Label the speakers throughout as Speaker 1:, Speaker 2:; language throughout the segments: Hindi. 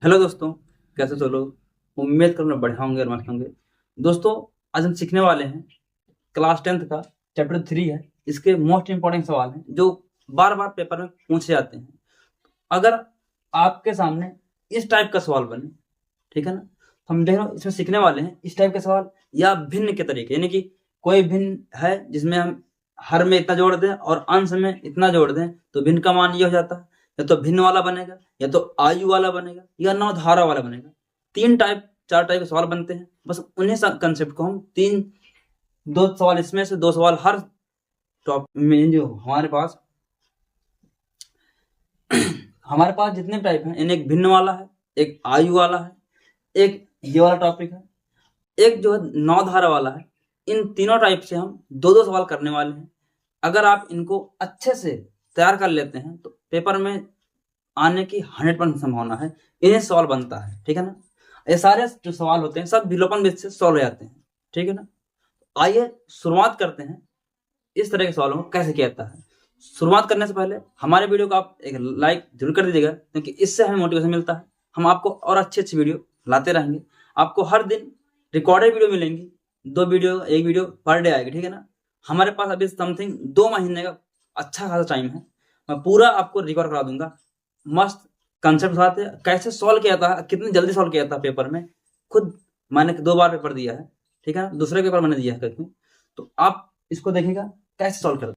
Speaker 1: हेलो दोस्तों, कैसे हो लोग। उम्मीद करूँ बढ़िया होंगे और मस्त होंगे। दोस्तों, आज हम सीखने वाले हैं क्लास 10th का चैप्टर 3 है। इसके मोस्ट इंपॉर्टेंट सवाल हैं जो बार बार पेपर में पूछे जाते हैं। अगर आपके सामने इस टाइप का सवाल बने, ठीक है ना, तो हम देख रहे इसमें सीखने वाले हैं इस टाइप के सवाल या भिन्न के तरीके, यानी कि कोई भिन्न है जिसमें हम हर में इतना जोड़ दें और अंश में इतना जोड़ दें तो भिन्न का मान ये हो जाता है। या तो भिन्न वाला बनेगा, या तो आयु वाला बनेगा, या नवधारा वाला बनेगा। तीन टाइप चार टाइप के सवाल बनते हैं। बस उन्हीं कंसेप्ट को हम दो सवाल इसमें से दो सवाल हर टॉपिक में जो हमारे पास जितने टाइप हैं, यानी एक भिन्न वाला है, एक आयु वाला है, एक ये वाला टॉपिक है, एक जो है नौधारा वाला है। इन तीनों टाइप से हम दो दो सवाल करने वाले हैं। अगर आप इनको अच्छे से तैयार कर लेते हैं तो पेपर में आने की 100% संभावना है। इन्हें सवाल बनता है, ठीक है ना। ये सारे जो सवाल होते हैं सब विलोपन विधि से सॉल्व हो जाते हैं, ठीक है ना। आइए शुरुआत करते हैं इस तरह के सवालों को कैसे किया जाता है। शुरुआत करने से पहले हमारे वीडियो को आप एक लाइक जरूर कर दीजिएगा, क्योंकि इससे हमें मोटिवेशन मिलता है। हम आपको और अच्छी अच्छी वीडियो लाते रहेंगे। आपको हर दिन रिकॉर्डेड वीडियो मिलेंगी, एक वीडियो पर डे आएगी, ठीक है ना। हमारे पास अभी समथिंग 2 महीने का अच्छा खासा टाइम है। मैं पूरा आपको रिकॉर्ड करा दूंगा। मस्त कंसेप्ट बताते कैसे सॉल्व किया था, कितनी जल्दी सॉल्व किया था पेपर में। खुद मैंने 2 बार पेपर दिया है, ठीक है ना। दूसरे पेपर मैंने दिया है करके, तो आप इसको देखिएगा कैसे सॉल्व करते।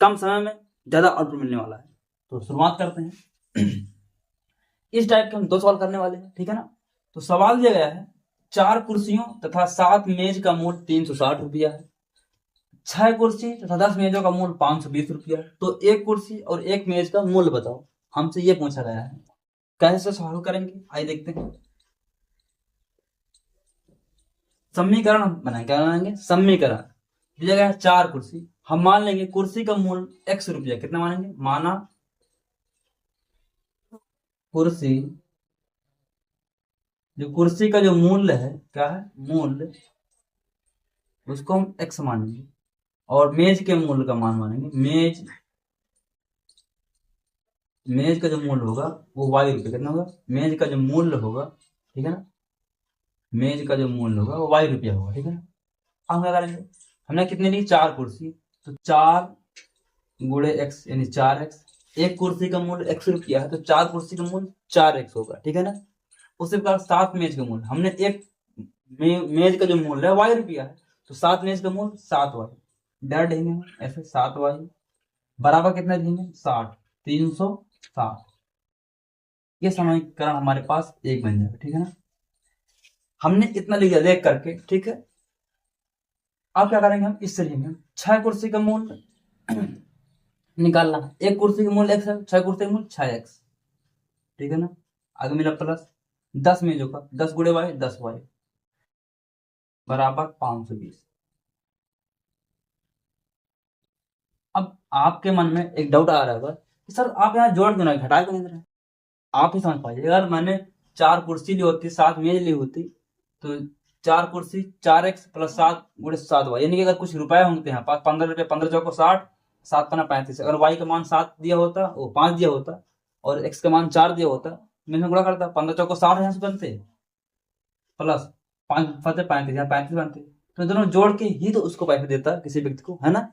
Speaker 1: कम समय में ज्यादा आउटपुट मिलने वाला है। तो शुरुआत करते हैं। इस टाइप के हम 2 सवाल करने वाले हैं, ठीक है ना। तो सवाल दिया गया है 4 कुर्सियों तथा 7 मेज का मूल्य 360 रुपया है। 6 कुर्सी तथा 10 मेजों का मूल्य 520 रुपया है। तो एक कुर्सी और एक मेज का मूल्य बताओ। हमसे ये पूछा गया है। कैसे सॉल्व करेंगे आइए देखते हैं। समीकरण बनाएंगे। क्या बनाएंगे? समीकरण। दिया गया है 4 कुर्सी। हम मान लेंगे कुर्सी का मूल्य x रुपया। कितना मानेंगे? माना कुर्सी, जो कुर्सी का जो मूल्य है, क्या है? मूल्य, उसको हम x मानेंगे। और मेज के मूल्य का मान मानेंगे। मेज का जो मूल्य होगा वो y रुपये। कितना होगा? मेज का जो मूल्य होगा, ठीक है ना, मेज का जो मूल्य होगा वो y रुपया होगा, ठीक है ना। हम क्या करेंगे? हमने कितने ली? 4 कुर्सी, तो 4 गुणे x यानी 4x। एक कुर्सी का मूल्य x रुपया है, तो 4 कुर्सी का मूल्य 4x होगा, ठीक है ना। उसी प्रकार 7 मेज का मूल्य, हमने एक मेज का जो मूल्य है y रुपया है, तो 7 मेज का मूल्य 7y। डायरेक्ट देंगे ऐसे 7y बराबर कितना देंगे? 60। 360। ये समीकरण हमारे पास एक बन जाएगा, ठीक है ना। हमने इतना लिख दिया देख करके, ठीक है। अब क्या करेंगे? हम इससे लिखेंगे 6 कुर्सी का मूल्य निकालना है। एक कुर्सी का मूल्य x है, 6 कुर्सी का मूल्य 6x, ठीक है ना। आगे मिला प्लस 10 मेजों का 10 गुणे y 10y बराबर 520। अब आपके मन में एक डाउट आ रहा होगा कि सर आप यहाँ जोड़ क्यों ना घटा क्यों नहीं रहे? आप ही समझ पाइए। अगर मैंने 4 कुर्सी ली होती, 7 मेज ली होती, तो 4 कुर्सी 4x प्लस 7 गुणे 7y, यानी कि अगर कुछ रुपए होंगे यहाँ पास 15 रुपये, 15 चौको 60, 7 पन्ना 35। अगर y का मान 7 दिया होता, वो 5 दिया होता, और x का मान 4 दिया होता, मैं इसमें गुणा करता, 15 चौको 60 यहाँ से बनते, प्लस 5 फते 35, यहाँ 35 बनते। तो दोनों जोड़ के ही तो उसको पैसे देता किसी व्यक्ति को, है ना।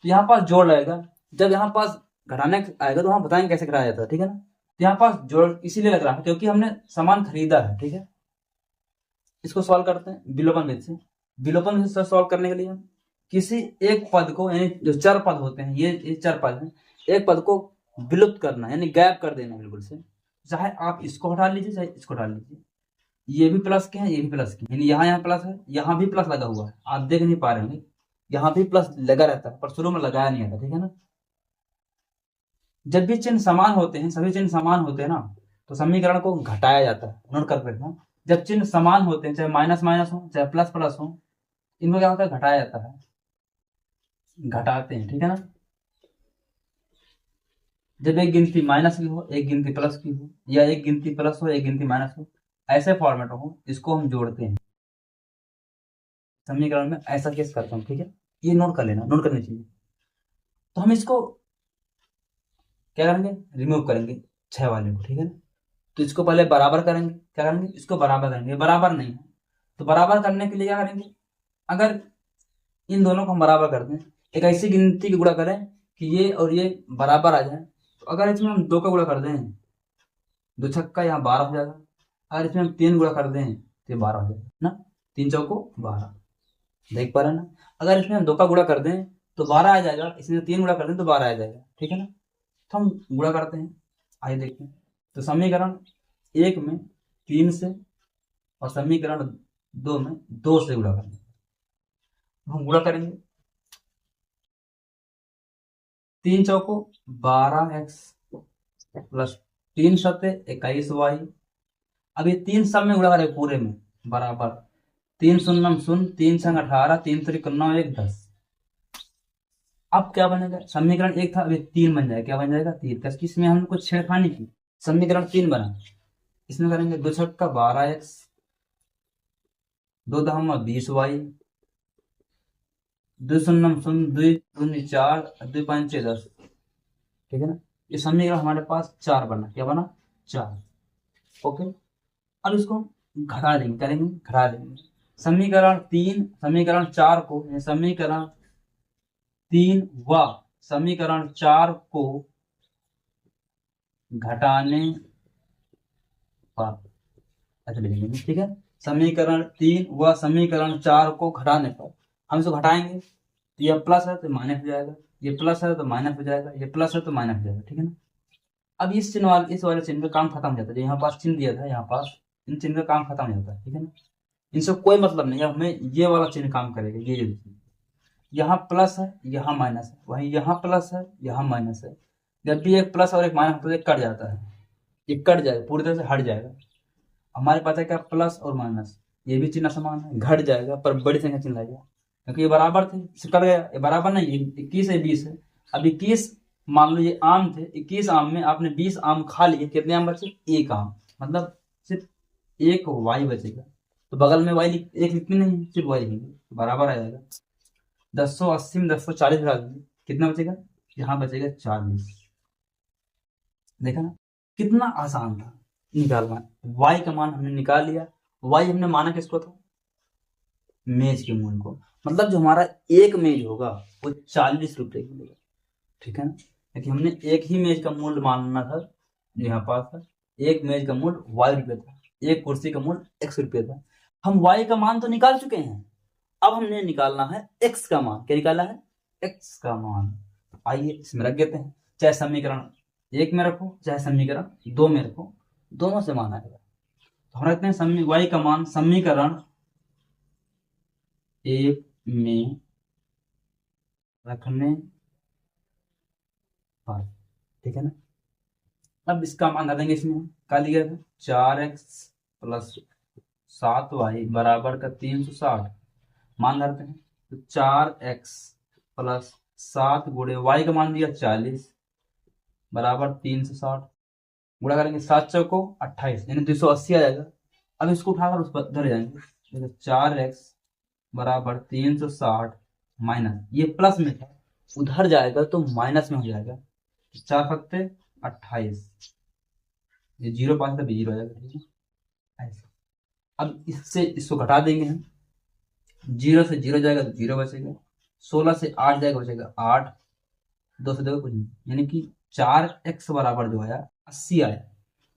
Speaker 1: तो यहाँ पास जोड़ लगेगा। जब यहाँ पास घटाने आएगा तो हम बताएंगे कैसे घटाया जाता है, ठीक है ना। तो यहाँ पास जोड़ इसीलिए लग रहा है क्योंकि हमने सामान खरीदा है, ठीक है। इसको सॉल्व करते हैं विलोपन विधि से। विलोपन विधि से सॉल्व करने के लिए हम किसी एक पद को, यानी जो चर पद होते हैं, ये चर पद हैं, एक पद को विलुप्त करना, यानी गायब कर देना बिल्कुल से। चाहे आप इसको हटा लीजिए, चाहे इसको हटा लीजिए। ये भी प्लस के हैं, ये भी प्लस के, यानी यहाँ प्लस है, यहाँ भी प्लस लगा हुआ है। आप देख नहीं पा रहे होंगे, यहाँ भी प्लस लगा रहता है, पर शुरू में लगाया नहीं आता, ठीक है ना। जब भी चिन्ह समान होते हैं, सभी चिन्ह समान होते हैं ना, तो समीकरण को घटाया जाता है। नोट कर बैठना, जब चिन्ह समान होते हैं, चाहे माइनस माइनस हो चाहे प्लस प्लस हो, इनको क्या होता है? घटाया जाता है, घटाते हैं, ठीक है ना। जब एक गिनती माइनस की हो, एक गिनती प्लस की हो, या एक गिनती प्लस हो एक गिनती माइनस हो, ऐसे फॉर्मेट हो, इसको हम जोड़ते हैं समीकरण में। ऐसा केस करते हैं, ठीक है। ये नोट कर लेना, नोट करनी चाहिए। तो हम इसको क्या करेंगे? रिमूव करेंगे 6 वाले को, ठीक है ना। तो इसको पहले बराबर करेंगे। क्या करेंगे? इसको बराबर करेंगे। बराबर नहीं है तो बराबर करने के लिए क्या करेंगे? अगर इन दोनों को हम बराबर कर दें, एक ऐसी गिनती की गुणा करें कि ये और ये बराबर आ जाए, तो अगर इसमें हम 2 का गुणा कर दें, 2 छक्का यहाँ 12 हो जाएगा। अगर इसमें हम 3 गुणा कर दें तो ये 12 हो जाएगा ना, 3 चौको 12। देख पा रहे ना? अगर इसमें हम 2 का गुणा कर दें तो 12 आ जाएगा, इसमें 3 गुणा कर दें तो 12 आ जाएगा। ठीक है ना? तो हम गुणा करते हैं। आइए देखते हैं। तो समीकरण 1 में 3 से और समीकरण 2 में 2 से गुणा करेंगे। हम गुणा करेंगे। 3 चौको 12x प्लस 3 सत्ते 21y। अब ये 3 सब में गुणा करें पूरे में बराबर। 3 शून्य शून्य, 3 संग 18, 3 त्रिक 9, 1 10। अब क्या बनेगा? समीकरण 1 था, अब 3 बन जाएगा। क्या बन जाएगा? 3। इसमें हमने कुछ छेड़खानी की, समीकरण 3 बना। इसमें करेंगे 2 छक्का 12x, 2 दहम 20y, 2 शून्य शून्य, 2 दूनी 4, 2 पंचे 10। ठीक है ना? ये समीकरण हमारे पास 4 बना। क्या बना? 4। ओके। अब इसको घटा देंगे। करेंगे घटा देंगे। समीकरण 3 समीकरण 4 को, समीकरण 3 व समीकरण 4 को घटाने पर ऐसे लिखेंगे। ठीक है? समीकरण 3 व समीकरण 4 को घटाने पर हम इसको घटाएंगे तो यह प्लस है तो माइनस हो जाएगा, ये प्लस है तो माइनस हो जाएगा, ये प्लस है तो माइनस हो जाएगा। ठीक है ना? अब इस चिन्ह वाले, इस वाले चिन्ह का काम खत्म हो जाता है। जो यहाँ पास चिन्ह दिया था, यहाँ पास इन चिन्ह का काम खत्म हो जाता है। ठीक है ना? इनसे कोई मतलब नहीं है, हमें ये वाला चिन्ह काम करेगा। ये यहाँ प्लस है, यहाँ माइनस है, वहीं यहाँ प्लस है, यहाँ माइनस है। जब भी एक प्लस और एक माइनस तो ये कट जाता है, ये कट जाएगा, पूरी तरह से हट जाएगा। हमारे पास है क्या? प्लस और माइनस। ये भी चिन्ह समान है, घट जाएगा पर बड़ी संख्या चिन्ह आएगा, क्योंकि ये बराबर थे, इससे कट गया। ये बराबर नहीं, 21 है 20 है। अब 21 मान लो ये आम थे, 21 आम में आपने 20 आम खा लिए, कितने आम बचे? 1 आम, मतलब सिर्फ 1 वाई बचेगा। तो बगल में वाई एक लिखनी नहीं, सिर्फ वाई लिखेंगे तो बराबर आ जाएगा। 1080 में 1040 घटा देंगे, कितना बचेगा? यहाँ बचेगा 40। देखा ना कितना आसान था निकालना। वाई का मान हमने निकाल लिया। वाई हमने माना किसको था? मेज के मूल को। मतलब जो हमारा एक मेज होगा वो 40 रुपए की मिलेगा। ठीक है ना? क्योंकि हमने एक ही मेज का मूल्य मानना था, जो यहाँ पास था। एक मेज का मूल्य वाई रुपये था, एक कुर्सी का मूल्य x रुपये था। हम y का मान तो निकाल चुके हैं, अब हमने निकालना है x का मान। क्या निकाला है? x का मान। आइए इसमें रख देते हैं, चाहे समीकरण 1 में रखो चाहे समीकरण 2 में रखो, दोनों से मान आएगा। तो हम रखते हैं y का मान समीकरण 1 में रखने पर। ठीक है ना? अब इसका मान डालेंगे इसमें। क्या लिया था? 4x प्लस 7y बराबर का 360 मान डालते हैं। तो 4x प्लस 7 गुणे y का मान दिया 40 बराबर 360। गुणा करेंगे 7 चौको 28 यानी 280 आ जाएगा। अब इसको उठाकर उस पर धर जाएंगे। 4x बराबर 360 माइनस, ये प्लस में था, उधर जाएगा तो माइनस में हो जाएगा। 4 सत्ते 28, ये 0 पास भी 0 आ जाएगा। ठीक है? ऐसे अब इससे इसको घटा देंगे हम। 0 से 0 जाएगा तो 0 बचेगा, 16 से 8 जाएगा बचेगा 8, 2 से 2 कुछ नहीं, यानी कि 4x बराबर जो आया 80 आया।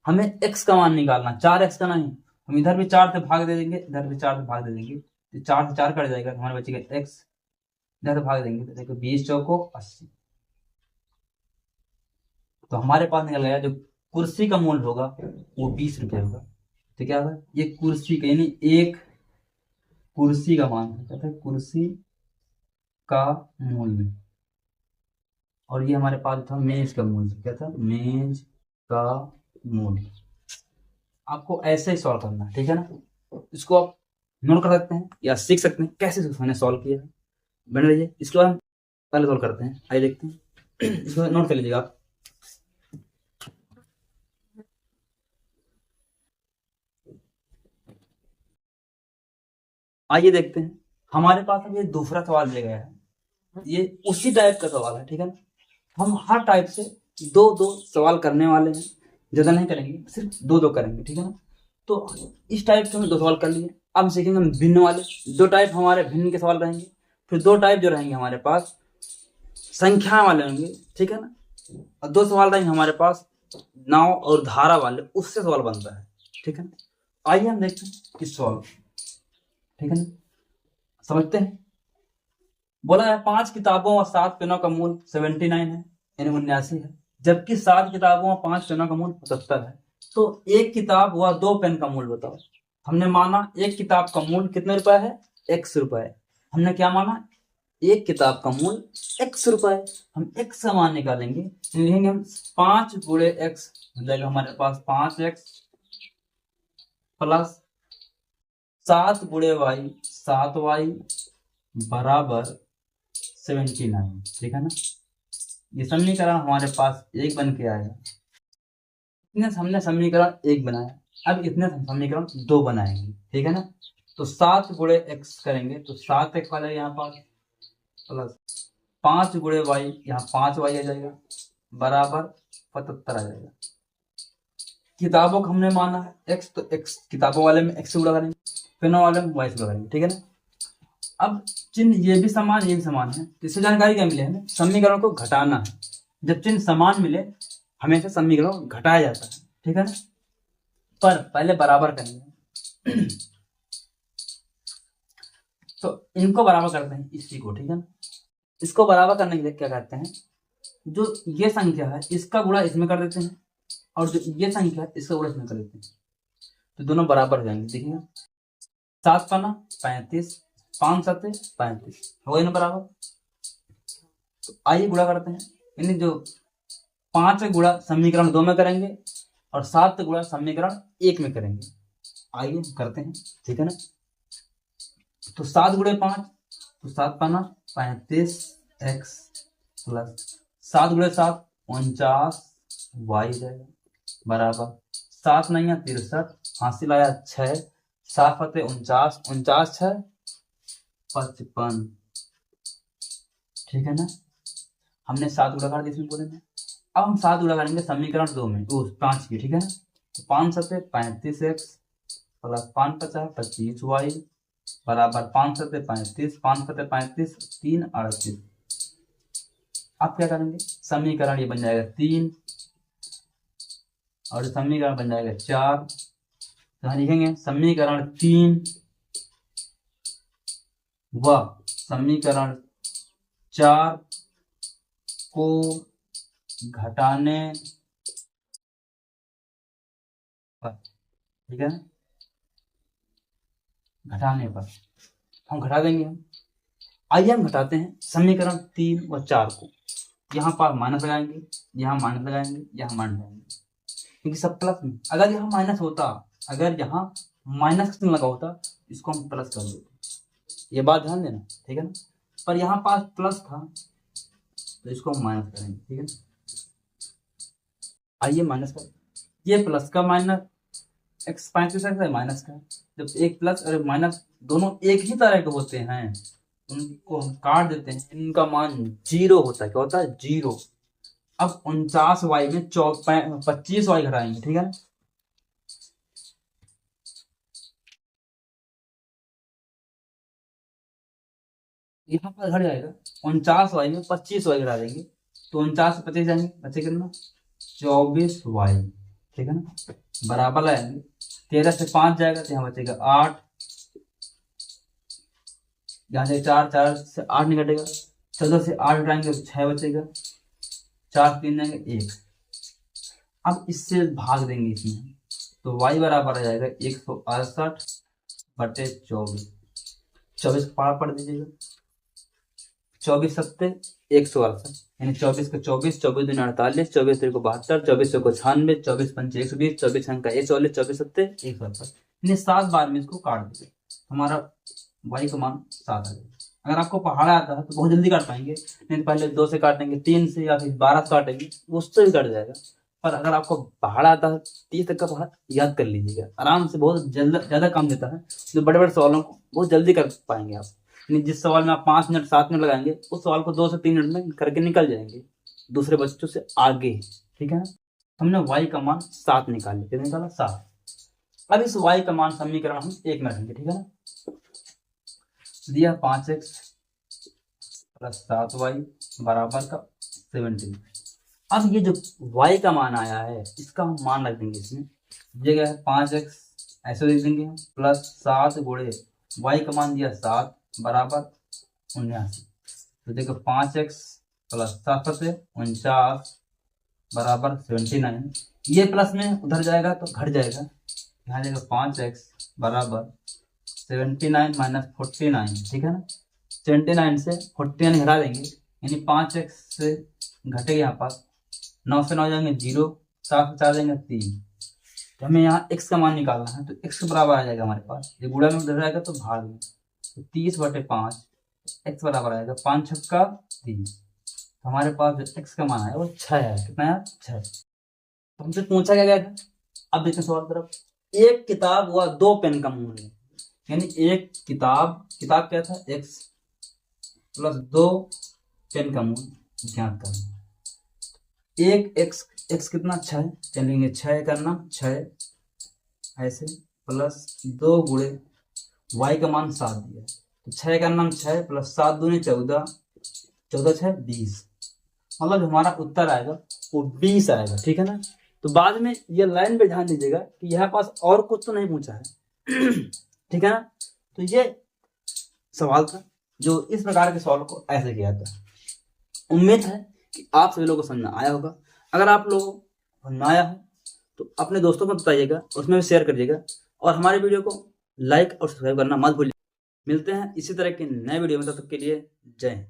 Speaker 1: हमें x का मान निकालना, 4x का नहीं। हम इधर भी 4 से भाग दे देंगे, इधर भी 4 से भाग दे देंगे, तो 4 से 4 कट जाएगा, हमारे बचेगा x। इधर से भाग देंगे तो देखो 20 चौको 80। तो हमारे पास निकल गया जो कुर्सी का मूल्य होगा वो 20 रुपये होगा। तो क्या होगा? ये कुर्सी का, यानी एक कुर्सी का मान कहते हैं कुर्सी का मूल्य, और ये हमारे पास था मेज का मूल्य। क्या था? मेज का मूल्य। आपको ऐसे ही सॉल्व करना है। ठीक है ना? इसको आप नोट कर सकते हैं या सीख सकते हैं कैसे मैंने सॉल्व किया है। बने रहिए, इसके बाद हम पहले सॉल्व करते हैं। आइए देखते हैं, इसको नोट कर लीजिएगा आप। आइए देखते हैं, हमारे पास अब ये दूसरा सवाल दिया गया है, ये उसी टाइप का सवाल है। ठीक है ना? हम हर टाइप से दो दो सवाल करने वाले हैं। ज़्यादा नहीं करेंगे, सिर्फ दो दो करेंगे, ठीक है ना। तो इस टाइप के हमने दो सवाल कर लिए। अब सीखेंगे हम भिन्न वाले। दो टाइप हमारे भिन्न के सवाल रहेंगे, फिर दो टाइप जो रहेंगे हमारे पास संख्या वाले होंगे, ठीक है ना। और दो सवाल रहेंगे हमारे पास नाव और धारा वाले, उससे सवाल बनता है, ठीक है ना। आइए हम देखते हैं किस सवाल, ठीक है ना, समझते हैं। बोला है 5 किताबों और 7 पेनों का मूल 79 है, यानी 79 है, जबकि 7 किताबों और 5 पेनों का मूल 75 है। तो एक किताब व 2 पेन का मूल बताओ। हमने माना एक किताब का मूल कितने रुपए है, x रुपए। हमने क्या माना, एक किताब का मूल x रुपए। हम x का मान निकालेंगे, लिखेंगे हम 5 गुणे x, हो जाएगा हमारे पास 5x प्लस 7 गुणे y 7y बराबर 79, ठीक है ना। ये समीकरण हमारे पास एक बन के आएगा। इतने हमने समीकरण एक बनाया, अब इतने समीकरण दो बनाएंगे, ठीक है ना। तो 7 गुणे x करेंगे तो 7x वाला यहाँ पास प्लस 5 गुणे y, यहाँ 5y आ जाएगा बराबर 75 आ जाएगा। किताबों को हमने माना है x, तो x किताबों वाले में x से गुणा करेंगे, पेनों वाले में y से गुणा करेंगे, ठीक है ना। अब चिन्ह ये भी समान ये भी समान है, तो इससे जानकारी क्या मिले हमें, समीकरण को घटाना है। जब चिन्ह समान मिले हमेशा समीकरण को घटाया जाता है, ठीक है ना। पर पहले बराबर करेंगे तो इनको बराबर करते हैं इसी को, ठीक है ना। इसको बराबर करने के लिए क्या करते हैं, जो ये संख्या है इसका गुणा इसमें कर देते हैं, और जो ये संख्या है इसका गुणा इसमें कर देते हैं, तो दोनों बराबर हो जाएंगे। देखिए 7 पाना 35, 5 7 35 हो गए ना बराबर। तो आइए गुणा करते हैं, यानी जो 5 गुणा समीकरण 2 में करेंगे और 7 गुणा समीकरण 1 में करेंगे। आइए करते हैं, ठीक है ना। तो 7 गुणे 5, तो 7 पाना 35x प्लस 7 गुणे 7 49y जाएगा बराबर 7 नहीं है 63, हासिल आया 6, 7 फते 49, 49 6 55, ठीक है ना। हमने 7 गुणा कर दिया इसमें पूरे में। अब हम 7 गुणा करेंगे समीकरण 2 में 5 की, ठीक है ना। तो 5 सते 35x प्लस 5 50 25y बराबर 5 सते 35, 5 सते 35 3 38। अब क्या करेंगे, समीकरण ये बन जाएगा 3 और समीकरण बन जाएगा 4। तो हम लिखेंगे समीकरण 3 व समीकरण 4 को घटाने पर, ठीक है ना, घटाने पर हम घटा देंगे। हम आइए हम घटाते हैं समीकरण 3 व 4 को। यहाँ पर माइनस लगाएंगे, यहाँ माइनस लगाएंगे, यहाँ माइनस लगाएंगे, क्योंकि सब प्लस में। अगर यहाँ माइनस होता, अगर यहाँ माइनस का लगा होता, इसको हम प्लस कर देते, ये बात ध्यान देना, ठीक है ना। पर यहाँ पास प्लस था तो इसको हम माइनस करेंगे, ठीक है। आइए माइनस कर, ये प्लस का माइनस एक्स 35 है माइनस का। जब एक प्लस और माइनस दोनों एक ही तरह के होते हैं, उनको हम काट देते हैं, इनका मान 0 होता है। क्या होता है, 0। अब 49y में 25y घटाएंगे, ठीक है। यहाँ पर घट जाएगा 49y में 25y घटा देंगे, तो 49 से 25 जाएंगे, बचे कितना 24y, ठीक है ना, बराबर लाएंगे। 13 से 5 जाएगा तो यहाँ बचेगा 8, यहाँ से 4 4 से 8 नहीं घटेगा, 14 से 8 घटाएंगे तो 6 बचेगा, 4 3 जाएंगे 1। अब इससे भाग देंगे इसमें, तो y बराबर आ जाएगा 168 बटे 24। 24 पार पढ़ दीजिएगा, 24 सत्ते 168, यानी 24 का 24, 24 दूनी 48, 24 को 72, 24 को 96, 24 पंचे 120, 24 का 144, 24 सत्ते 168, यानी 7 बार में इसको काट दीजिए, हमारा y का मान 7 आ जाएगा। अगर आपको पहाड़ा आता है तो बहुत जल्दी काट पाएंगे, नहीं पहले 2 से काटेंगे, 3 से या फिर 12 से काटेंगे, उससे भी कट जाएगा। पर अगर आपको पहाड़ा आता है 30 तक का पहाड़ याद कर लीजिएगा, आराम से, बहुत ज्यादा काम देता है, जो बड़े बड़े सवालों को बहुत जल्दी कर पाएंगे आप। जिस सवाल में आप 5 मिनट 7 मिनट लगाएंगे, उस सवाल को 2 से 3 मिनट में करके निकल जाएंगे दूसरे बच्चों से आगे, ठीक है ना। हमने y का मान 7 निकाल लिया। कितना निकाला? 7। अब इस y का मान समीकरण हम 1 में रखेंगे, ठीक है ना। दिया 5x प्लस 7y बराबर का 17। अब ये जो y का मान आया है इसका हम मान रख देंगे इसमें। ये क्या है? 5x ऐसे लिख देंगे प्लस 7 गुणे y का मान दिया 7 बराबर 79। तो देखो 5x प्लस 7 49 बराबर 79। ये प्लस में उधर जाएगा तो घट जाएगा, यहाँ जाएगा 5x बराबर 79 माइनस 49, ठीक है ना। 79 से 49 घटा देंगे यानी 5x से घटेगा यहाँ पास, 9 से 9 जाएंगे 0, 7 से 4 जाएंगे 3। तो हमें यहाँ x का मान निकालना है, तो x के बराबर आ जाएगा हमारे पास, ये गुणा में उधर जाएगा तो भाग में, तो 30/5 x बराबर आएगा 5 छक्का 30। तो हमारे पास जो x का मान आया वो 6 है। कितना है? 6। तो हमसे पूछा क्या गया था, अब देखते हैं सवाल तरफ। एक किताब हुआ 2 पेन का मूल्य, यानी एक किताब क्या था? x प्लस 2 पेन का मूल्य ज्ञात करना। एक x कितना? 6, चलेंगे 6 करना 6 ऐसे प्लस 2 गुणे y का मान 7 दिया, तो 6 का नाम 6 प्लस 7 दूनी 14, 14 6 20। मतलब हमारा उत्तर आएगा वो 20 आएगा, ठीक है ना। तो बाद में ये लाइन पे ध्यान दीजिएगा कि यहाँ पास और कुछ तो नहीं पूछा है ठीक है ना। तो ये सवाल था जो इस प्रकार के सवाल को ऐसे किया था। उम्मीद है कि आप सभी लोगों को समझ में आया होगा। अगर आप लोगों को समझ में आया है तो अपने दोस्तों को बताइएगा, उसमें भी शेयर करिएगा, और हमारे वीडियो को लाइक और सब्सक्राइब करना मत भूलिए। मिलते हैं इसी तरह के नए वीडियो में, तब तक के लिए जय हिंद।